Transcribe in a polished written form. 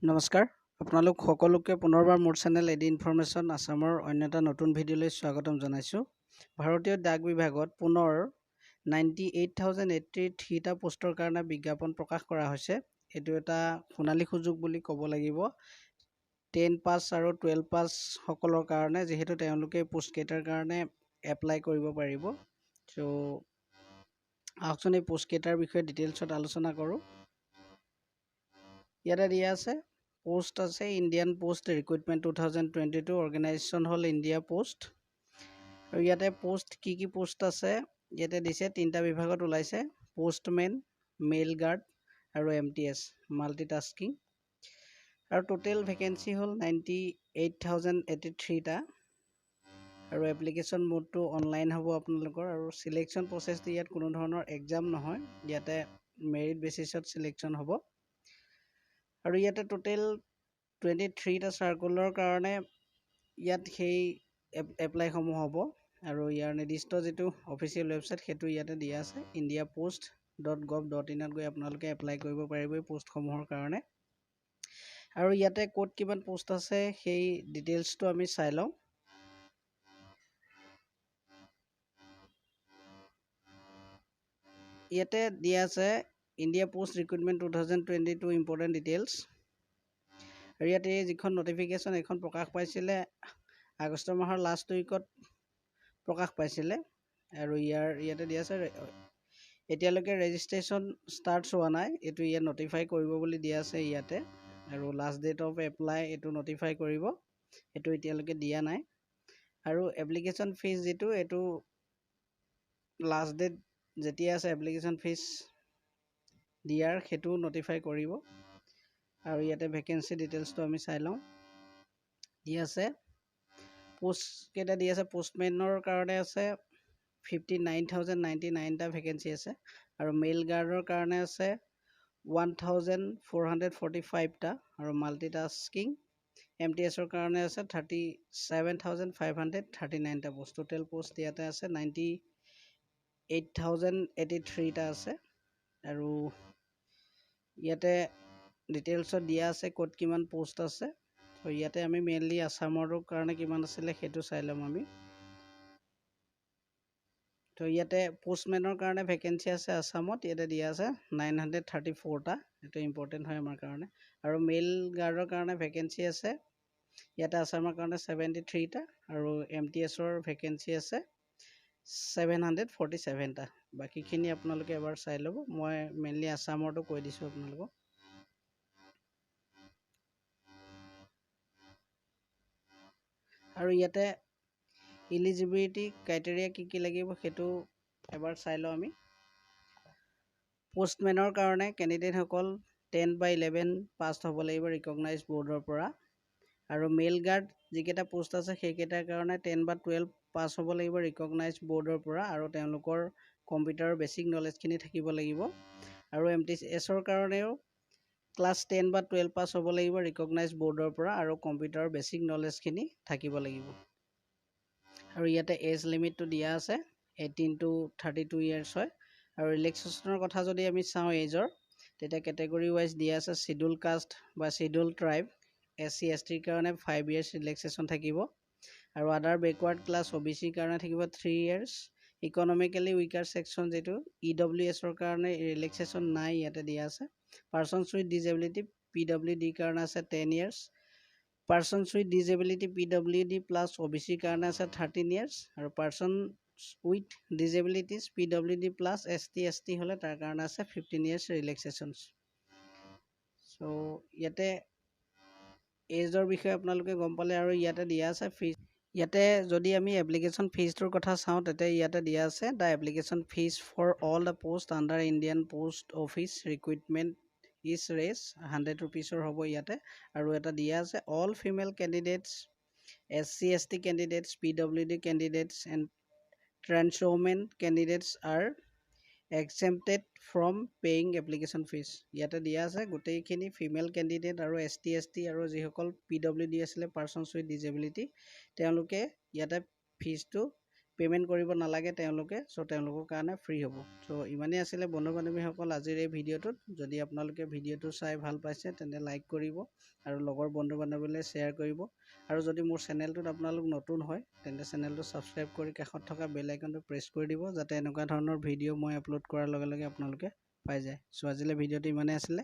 নমস্কাৰ আপোনালোক সকলোকে পুনৰবাৰ মোৰ চেনেল এডি ইনফৰমেশ্যন আসামৰ অন্য এটা নতুন ভিডিঅ'লৈ স্বাগতম জনাইছোঁ। ভাৰতীয় ডাক বিভাগত পুনৰ 98,083টা পোষ্টৰ কাৰণে বিজ্ঞাপন প্ৰকাশ কৰা হৈছে। এইটো এটা সোণালী সুযোগ বুলি ক'ব লাগিব 10 পাছ আৰু 12 পাছ সকলৰ কাৰণে, যিহেতু তেওঁলোকে পোষ্ট কেইটাৰ কাৰণে এপ্লাই কৰিব পাৰিব। চ' আহকচোন এই পোষ্ট কেইটাৰ বিষয়ে ডিটেইলছত আলোচনা কৰোঁ। ইয়াতে দিয়া আছে পোষ্ট আছে ইণ্ডিয়ান পোষ্ট ৰিক্ৰুটমেণ্ট 2022 অৰ্গেনাইজেশ্যন হ'ল ইণ্ডিয়া পোষ্ট। আৰু ইয়াতে পোষ্ট কি পোষ্ট আছে ইয়াতে দিছে, তিনিটা বিভাগত ওলাইছে: পোষ্টমেন, মেইলগাৰ্ড আৰু MTS মাল্টিটাস্কিং। আৰু টোটেল ভেকেঞ্চি হ'ল 98,083টা। আৰু এপ্লিকেশ্যন মোডটো অনলাইন হ'ব আপোনালোকৰ। আৰু চিলেকশ্যন প্ৰচেছটো ইয়াত কোনো ধৰণৰ এক্সাম নহয়, ইয়াতে মেৰিট বেচিছত চিলেকশ্যন হ'ব। আৰু ইয়াতে টোটেল 23টা চাৰ্কুলৰ কাৰণে ইয়াত সেই এপ্লাইসমূহ হ'ব। আৰু ইয়াৰ নিৰ্দিষ্ট যিটো অফিচিয়েল ৱেবছাইট সেইটো ইয়াতে দিয়া আছে, indiapost.gov.in গৈ আপোনালোকে এপ্লাই কৰিব পাৰিব এই পোষ্টসমূহৰ কাৰণে। আৰু ইয়াতে ক'ত কিমান পোষ্ট আছে সেই ডিটেইলছটো আমি চাই লওঁ। ইয়াতে দিয়া আছে India post recruitment 2022 important details. আৰু ইয়াতে যিখন নটিফিকেশ্যন এইখন প্ৰকাশ পাইছিলে আগষ্ট মাহৰ লাষ্ট উইকত প্ৰকাশ পাইছিলে। আৰু ইয়াতে দিয়া আছে এতিয়ালৈকে ৰেজিষ্ট্ৰেশ্যন ষ্টাৰ্টছ হোৱা নাই, এইটো ইয়াত নটিফাই কৰিব বুলি দিয়া আছে ইয়াতে। আৰু লাষ্ট ডেট অফ এপ্লাই এইটো নটিফাই কৰিব, এইটো এতিয়ালৈকে দিয়া নাই। আৰু এপ্লিকেশ্যন ফিজ যিটো এইটো লাষ্ট ডেট যেতিয়া আছে এপ্লিকেশ্যন ফিজ দিয়াৰ সেইটো নটিফাই কৰিব। আৰু ইয়াতে ভেকেঞ্চি ডিটেইলছটো আমি চাই লওঁ। দি আছে পোষ্ট কেইটা দি আছে, পোষ্টমেনৰ কাৰণে আছে 59,099টা ভেকেঞ্চি আছে। আৰু মেইল গাৰ্ডৰ কাৰণে আছে 1,445টা। আৰু মাল্টিটাস্কিং MTSৰ কাৰণে আছে 37,539টা পোষ্ট। টোটেল পোষ্ট ইয়াতে আছে 98,083টা আছে। আৰু ইয়াতে ডিটেইলছত দিয়া আছে ক'ত কিমান পোষ্ট আছে। তো ইয়াতে আমি মেইনলি আছামৰ কাৰণে কিমান আছিলে সেইটো চাই ল'ম আমি। তো ইয়াতে পোষ্টমেনৰ কাৰণে ভেকেঞ্চি আছে আছামত, ইয়াতে দিয়া আছে 934টা, এইটো ইম্পৰ্টেণ্ট হয় আমাৰ কাৰণে। আৰু মেইল গাৰ্ডৰ কাৰণে ভেকেঞ্চি আছে ইয়াতে আছামৰ কাৰণে 73টা। আৰু MTSৰ ভেকেঞ্চি আছে 747টা। বাকীখিনি আপোনালোকে এবাৰ চাই ল'ব, মই মেইনলি আছামৰটো কৈ দিছোঁ আপোনালোকক। আৰু ইয়াতে ইলিজিবিলিটি ক্ৰাইটেৰিয়া কি লাগিব সেইটো এবাৰ চাই লওঁ আমি। পোষ্টমেনৰ কাৰণে কেণ্ডিডেটসকল 10/11 পাছ হ'ব লাগিব ৰিকগনাইজ বৰ্ডৰ পৰা। আৰু মেইল গাৰ্ড যিকেইটা পোষ্ট আছে সেইকেইটাৰ কাৰণে 10 বা 12 পাছ হ'ব লাগিব ৰিকগনাইজ বৰ্ডৰ পৰা। আৰু তেওঁলোকৰ কম্পিউটাৰৰ বেছিক নলেজখিনি থাকিব লাগিব। আৰু MTSৰ কাৰণেও ক্লাছ 10 বা 12 পাছ হ'ব লাগিব ৰিকগনাইজ বৰ্ডৰ পৰা, আৰু কম্পিউটাৰৰ বেছিক নলেজখিনি থাকিব লাগিব। আৰু ইয়াতে এজ লিমিটটো দিয়া আছে 18 to 32 ইয়াৰ্ছ হয়। আৰু ৰিলেক্সেশ্যনৰ কথা যদি আমি চাওঁ এজৰ, তেতিয়া কেটেগৰী ৱাইজ দিয়া আছে শ্বিডিউল কাষ্ট বা শ্বিডিউল ট্ৰাইব SC STৰ কাৰণে 5 ইয়াৰ্ছ ৰিলেক্সেশ্যন থাকিব। আৰু আদাৰ বেকৱাৰ্ড ক্লাছ OBCৰ কাৰণে থাকিব 3 ইয়াৰ্ছ। ইকনমিকেলি উইকাৰ ছেকশ্যন যিটো EWSৰ কাৰণে ৰিলেক্সেশ্যন নাই, ইয়াতে দিয়া আছে। পাৰ্চনছ উইথ ডিজেবিলিটি PWDৰ কাৰণে আছে 10 years. Persons with disability PWD plus OBCৰ কাৰণে আছে 13 ইয়াৰ্ছ। আৰু person with disabilities PWD plus ST ST হ'লে তাৰ কাৰণে আছে 15 ইয়াৰ্ছ ৰিলেক্সেশ্যনছ। চ' ইয়াতে এজৰ বিষয়ে আপোনালোকে গম পালে। আৰু ইয়াতে দিয়া আছে ফিজ। ইয়াতে যদি আমি এপ্লিকেশ্যন ফিজটোৰ কথা চাওঁ, তেতিয়া ইয়াতে দিয়া আছে the application fees for all the post under Indian post office recruitment is ৰেজ 100 ৰুপিজৰ হ'ব ইয়াতে। আৰু এটা দিয়া আছে all female candidates SC ST candidates PWD candidates and trans women candidates are exempted from paying application fees. ইয়াতে দিয়া আছে গোটেইখিনি ফিমেল কেণ্ডিডেট আৰু ST ST আৰু যিসকল PWD আছিলে পাৰ্চনছ উইথ ডিজেবিলিটি, তেওঁলোকে ইয়াতে ফিজটো পে'মেণ্ট কৰিব নালাগে তেওঁলোকে চ' তেওঁলোকৰ কাৰণে ফ্ৰী হ'ব। চ' ইমানেই আছিলে বন্ধু বান্ধৱীসকল আজিৰ এই ভিডিঅ'টোত। যদি আপোনালোকে ভিডিঅ'টো চাই ভাল পাইছে তেন্তে লাইক কৰিব আৰু লগৰ বন্ধু বান্ধৱীলৈ শ্বেয়াৰ কৰিব। আৰু যদি মোৰ চেনেলটোত আপোনালোক নতুন হয় তেন্তে চেনেলটো ছাবস্ক্ৰাইব কৰি কাষত থকা বেল আইকনটো প্ৰেছ কৰি দিব, যাতে এনেকুৱা ধৰণৰ ভিডিঅ' মই আপলোড কৰাৰ লগে লগে আপোনালোকে পাই যায়। চ' আজিলৈ ভিডিঅ'টো ইমানেই আছিলে।